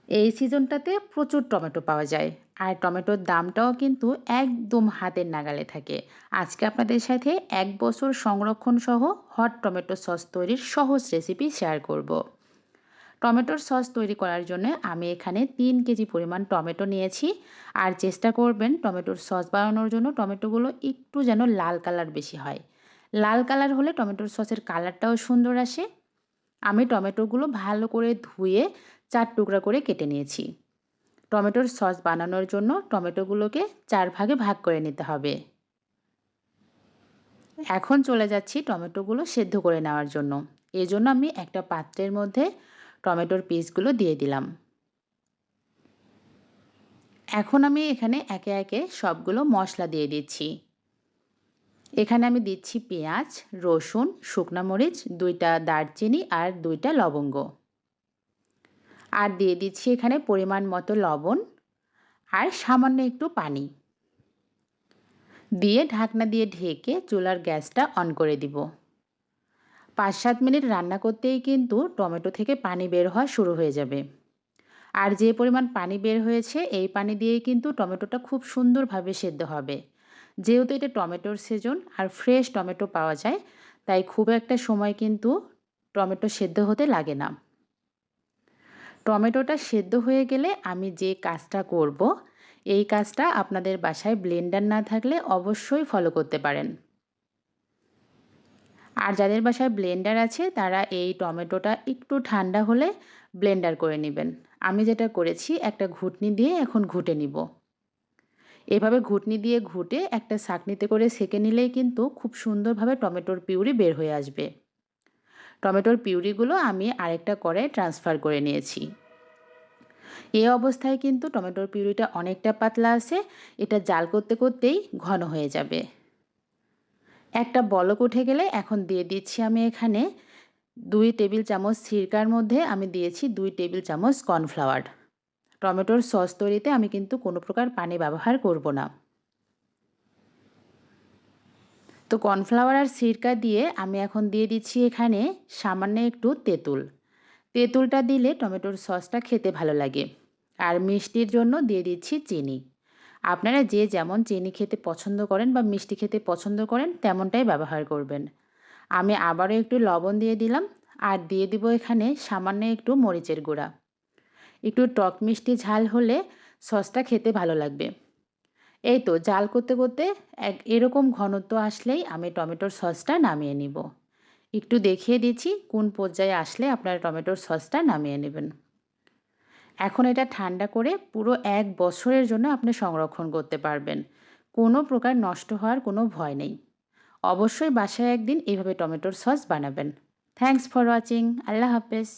এই সিজনটাতে প্রচুর টমেটো পাওয়া যায়। আর টমেটোর দামটাও কিন্তু একদম হাতের নাগালে থাকে। আজকে আপনাদের সাথে ১ বছর সংরক্ষণ সহ হট টমেটো সস তৈরির সহজ রেসিপি শেয়ার করব। টমেটোর সস তৈরি করার জন্য আমি এখানে ৩ কেজি পরিমাণ টমেটো নিয়েছি। আর চেষ্টা করবেন টমেটোর সস বানানোর জন্য টমেটোগুলো একটু যেন লাল কালার বেশি হয়। লাল কালার হলে টমেটোর সসের কালারটাও সুন্দর আসে। আমি টমেটোগুলো ভালো করে ধুয়ে ৪ টুকরা করে কেটে নিয়েছি। টমেটোর সস বানানোর জন্য টমেটোগুলোকে ৪ ভাগে ভাগ করে নিতে হবে। এখন চলে যাচ্ছি টমেটোগুলো সেদ্ধ করে নেওয়ার জন্য। এজন্য আমি একটা পাত্রের মধ্যে টমেটোর পিসগুলো দিয়ে দিলাম। এখন আমি এখানে একে একে সবগুলো মশলা দিয়ে দিচ্ছি। এখানে আমি দিচ্ছি পেঁয়াজ, রসুন, শুকনা মরিচ, ২টা দারচিনি আর ২টা লবঙ্গ। আর দিয়ে দিচ্ছি এখানে পরিমাণ মতো লবণ আর সামান্য একটু পানি। দিয়ে ঢাকনা দিয়ে ঢেকে চুলার গ্যাসটা অন করে দিব। ৫-৭ মিনিট রান্না করতেই কিন্তু টমেটো থেকে পানি বের হওয়া শুরু হয়ে যাবে। আর যে পরিমাণ পানি বের হয়েছে এই পানি দিয়েই কিন্তু টমেটোটা খুব সুন্দরভাবে সেদ্ধ হবে। যেহেতু এটা টমেটোর সিজন আর ফ্রেশ টমেটো পাওয়া যায়, তাই খুব একটা সময় কিন্তু টমেটো সেদ্ধ হতে লাগে না। টমেটোটা সেদ্ধ হয়ে গেলে আমি যে কাজটা করব, এই কাজটা আপনাদের বাসায় ব্লেন্ডার না থাকলে অবশ্যই ফলো করতে পারেন। আর যাদের বাসায় ব্লেন্ডার আছে তারা এই টমেটোটা একটু ঠান্ডা হলে ব্লেন্ডার করে নেবেন। আমি যেটা করেছি একটা ঘুটনি দিয়ে এখন ঘুটে নিব। এভাবে ঘুটনি দিয়ে ঘুটে একটা ছাঁকনিতে করে ছেঁকে নিলেই কিন্তু খুব সুন্দরভাবে টমেটোর পিউরি বের হয়ে আসবে। টমেটোর পিউরিগুলো আমি আরেকটা কড়াইয়ে ট্রান্সফার করে নিয়েছি। এই অবস্থায় কিন্তু টমেটোর পিউরিটা অনেকটা পাতলা আছে, এটা জাল করতে করতেই ঘন হয়ে যাবে। একটা বলক উঠে গেলে এখন দিয়ে দিচ্ছি আমি এখানে ২ টেবিল চামচ সিরকার মধ্যে আমি দিয়েছি ২ টেবিল চামচ কর্নফ্লাওয়ার। টমেটোর সস তৈরিতে আমি কিন্তু কোনো প্রকার পানি ব্যবহার করব না। তো কর্নফ্লাওয়ার আর সিরকা দিয়ে আমি এখন দিয়ে দিচ্ছি এখানে সামান্য একটু তেঁতুল। তেঁতুলটা দিলে টমেটোর সসটা খেতে ভালো লাগে। আর মিষ্টির জন্য দিয়ে দিচ্ছি চিনি। আপনারা যে যেমন চিনি খেতে পছন্দ করেন বা মিষ্টি খেতে পছন্দ করেন তেমনটাই ব্যবহার করবেন। আমি আবারও একটু লবণ দিয়ে দিলাম আর দিয়ে দিব এখানে সামান্য একটু মরিচের গুঁড়া। একটু টক মিষ্টি ঝাল হলে সসটা খেতে ভালো লাগবে। এই তো জাল করতে করতে এরকম ঘনত্ব আসলেই আমি টমেটোর সসটা নামিয়ে নিব। একটু দেখিয়ে দিচ্ছি কোন পর্যায়ে আসলে আপনারা টমেটোর সসটা নামিয়ে নেবেন। এখন এটা ঠান্ডা করে পুরো ১ বছরের জন্য আপনি সংরক্ষণ করতে পারবেন। কোনো প্রকার নষ্ট হওয়ার কোনো ভয় নেই। অবশ্যই বাসায় একদিন এভাবে টমেটোর সস বানাবেন। Thanks for watching. আল্লাহ হাফেজ।